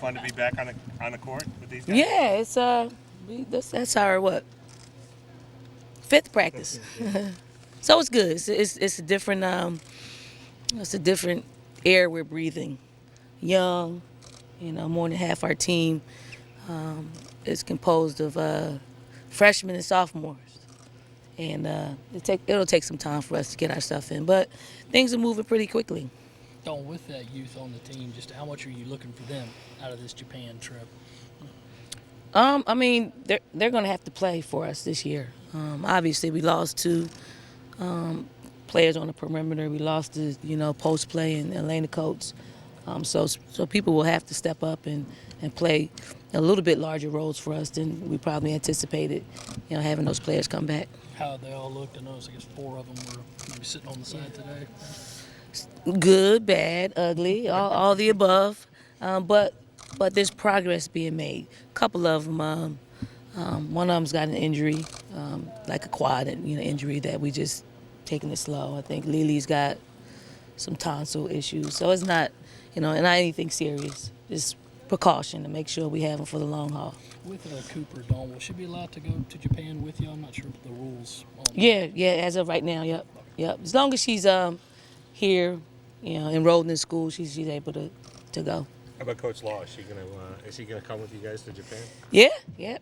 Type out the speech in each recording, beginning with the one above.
fun to be back on the court with these guys? Yeah, it's that's our fifth practice. So it's good. It's a different air we're breathing. Young, more than half our team is composed of freshmen and sophomores, and it'll take some time for us to get our stuff in, but things are moving pretty quickly. Don, with that youth on the team, just how much are you looking for them out of this Japan trip? I mean, they're going to have to play for us this year. Obviously, we lost two players on the perimeter. We lost the post play and Elena Coates. So people will have to step up and play a little bit larger roles for us than we probably anticipated. Having those players come back. How they all looked? I noticed, I guess 4 of them were maybe sitting on the side today. Good, bad, ugly, all the above. But there's progress being made. A couple of them, one of them's got an injury, like a quad injury that we just taking it slow. I think Lily's got some tonsil issues. So it's not, not anything serious. Just precaution to make sure we have them for the long haul. With Cooper, Don, will she be allowed to go to Japan with you? I'm not sure the rules on that. Yeah, as of right now, yep. As long as she's here, enrolled in school, she's able to go. How about Coach Law? Is he gonna come with you guys to Japan? Yeah,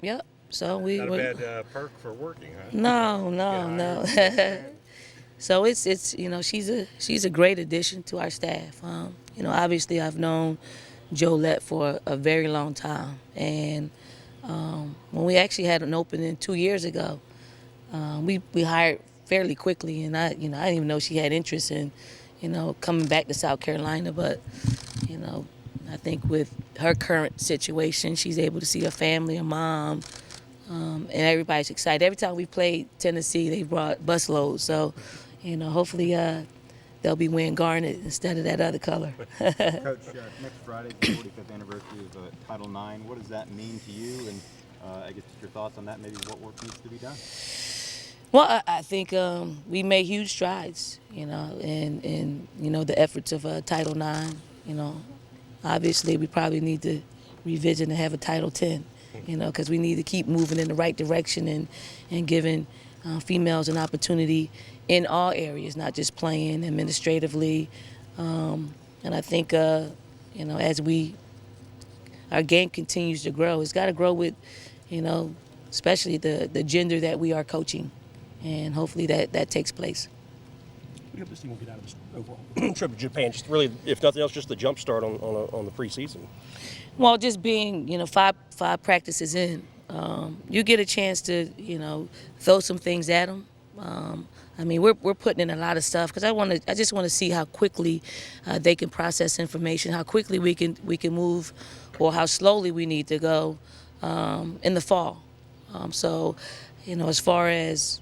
yep. So Not a bad perk for working, huh? No. So it's she's a great addition to our staff. Obviously I've known Jolette for a very long time, and when we actually had an opening 2 years ago, we hired fairly quickly, and I didn't even know she had interest in coming back to South Carolina, but I think with her current situation, she's able to see her family, her mom, and everybody's excited. Every time we played Tennessee, they brought busloads, so hopefully they'll be wearing garnet instead of that other color. Coach, next Friday, the 45th anniversary of Title IX. What does that mean to you? And I guess your thoughts on that, maybe what work needs to be done? Well, I think we made huge strides, in the efforts of Title IX. Obviously we probably need to revisit and have a Title X, because we need to keep moving in the right direction and giving females an opportunity in all areas, not just playing administratively. And I think, as our game continues to grow, it's got to grow with, especially the gender that we are coaching. And hopefully that takes place. We hope this team will get out of this overall trip to Japan. Just really, if nothing else, just the jump start on the preseason. Well, just being, five practices in, you get a chance to, throw some things at them. I mean, we're putting in a lot of stuff because I just want to see how quickly they can process information, how quickly we can move, or how slowly we need to go in the fall. So, as far as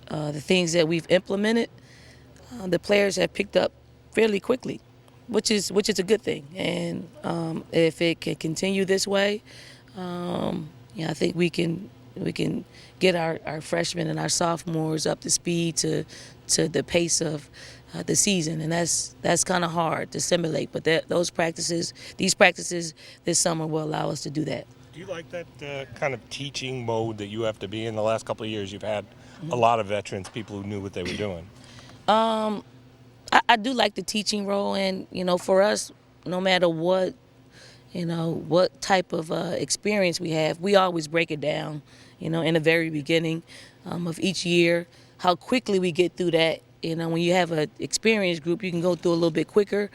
the things that we've implemented, the players have picked up fairly quickly, which is a good thing. And if it can continue this way, I think we can get our freshmen and our sophomores up to speed to the pace of the season, and that's kind of hard to simulate. But these practices this summer will allow us to do that. Do you like that kind of teaching mode that you have to be in? The last couple of years, you've had a lot of veterans, people who knew what they were doing. I do like the teaching role, and for us, no matter what type of experience we have, we always break it down, in the very beginning of each year, how quickly we get through that. When you have an experienced group, you can go through a little bit quicker,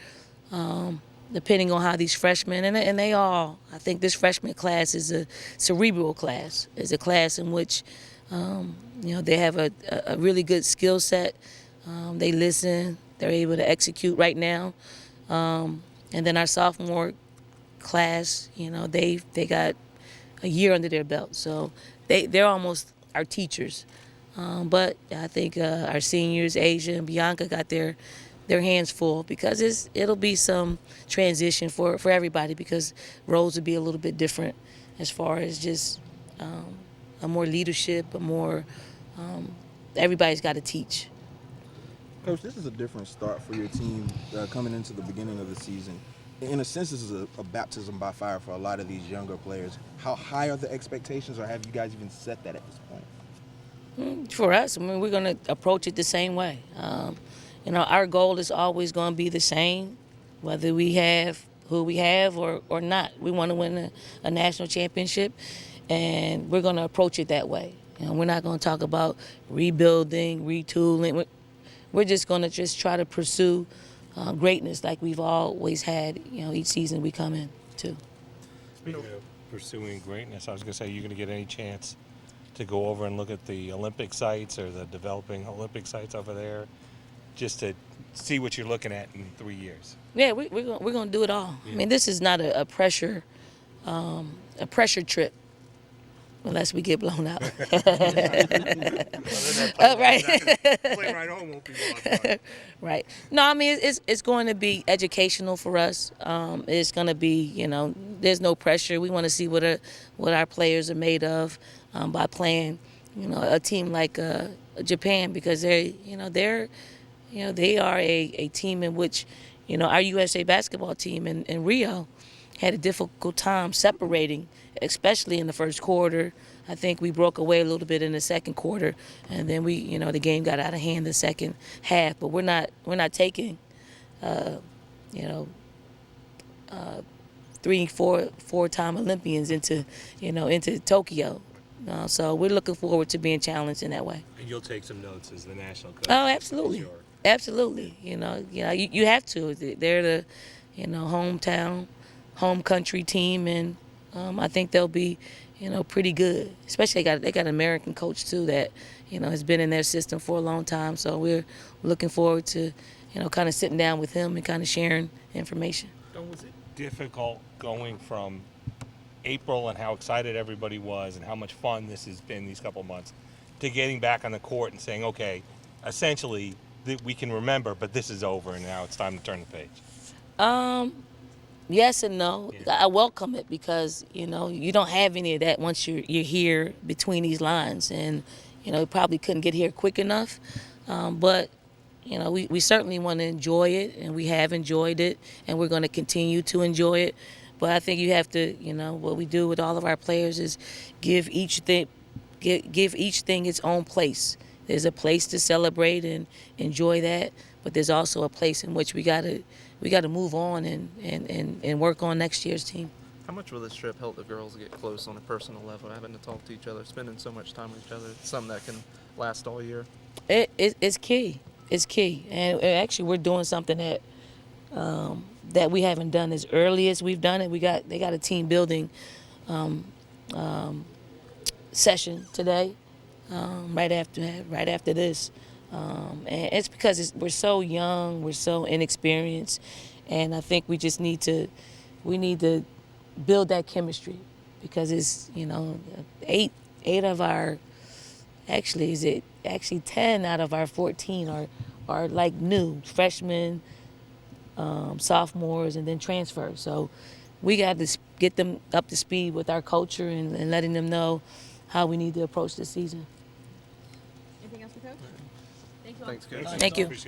depending on how these freshmen, and they all, I think this freshman class is a cerebral class, is a class in which, they have a really good skill set. They listen, they're able to execute right now. And then our sophomore class, they got a year under their belt, so they're almost our teachers. But I think our seniors, Asia and Bianca, got their hands full because it'll be some transition for everybody, because roles will be a little bit different as far as just a more leadership, a more everybody's got to teach. Coach, this is a different start for your team coming into the beginning of the season. in a sense, this is a baptism by fire for a lot of these younger players. How high are the expectations, or have you guys even set that at this point? For us, I mean, we're going to approach it the same way. Our goal is always going to be the same, whether we have who we have or not. We want to win a national championship, and we're going to approach it that way. We're not going to talk about rebuilding, retooling. We're just going to just try to pursue greatness like we've always had. Each season we come in to. Pursuing greatness. I was going to say, you're going to get any chance to go over and look at the Olympic sites or the developing Olympic sites over there, just to see what you're looking at in 3 years? Yeah, we're going to do it all. Yeah. I mean, this is not a pressure trip. Unless we get blown out. Right. Plane ride home won't be long. Right. No, I mean it's going to be educational for us. It's going to be, there's no pressure. We want to see what our players are made of by playing, a team like Japan, because they are a team in which, our USA basketball team in Rio had a difficult time separating, especially in the first quarter. I think we broke away a little bit in the second quarter, and then the game got out of hand the second half. But we're not taking, 3-4-time Olympians into Tokyo. So we're looking forward to being challenged in that way. And you'll take some notes as the national coach. Oh, absolutely, sure. Absolutely. You have to. They're the, home country team, and I think they'll be, pretty good. Especially they got an American coach too that, has been in their system for a long time. So we're looking forward to, kind of sitting down with him and kind of sharing information. Was it difficult going from April and how excited everybody was and how much fun this has been these couple months to getting back on the court and saying, okay, essentially we can remember, but this is over and now it's time to turn the page? Yes and no. Yeah. I welcome it because, you don't have any of that once you're here between these lines. And, you probably couldn't get here quick enough. But, we certainly want to enjoy it, and we have enjoyed it, and we're going to continue to enjoy it. But I think you have to, what we do with all of our players is give each thing its own place. There's a place to celebrate and enjoy that, but there's also a place in which we got to move on and work on next year's team. How much will this trip help the girls get close on a personal level, having to talk to each other, spending so much time with each other? It's something that can last all year. It's key. It's key, and actually we're doing something that we haven't done as early as we've done it. They got a team building session today, right after this. And it's because we're so young, we're so inexperienced, and I think we just need to build that chemistry, because it's 8 of our, actually is it actually 10 out of our 14 are like new freshmen, sophomores, and then transfers. So we got to get them up to speed with our culture and letting them know how we need to approach the season. Anything else for Coach? Thank you all. Thanks, Coach. Thank you.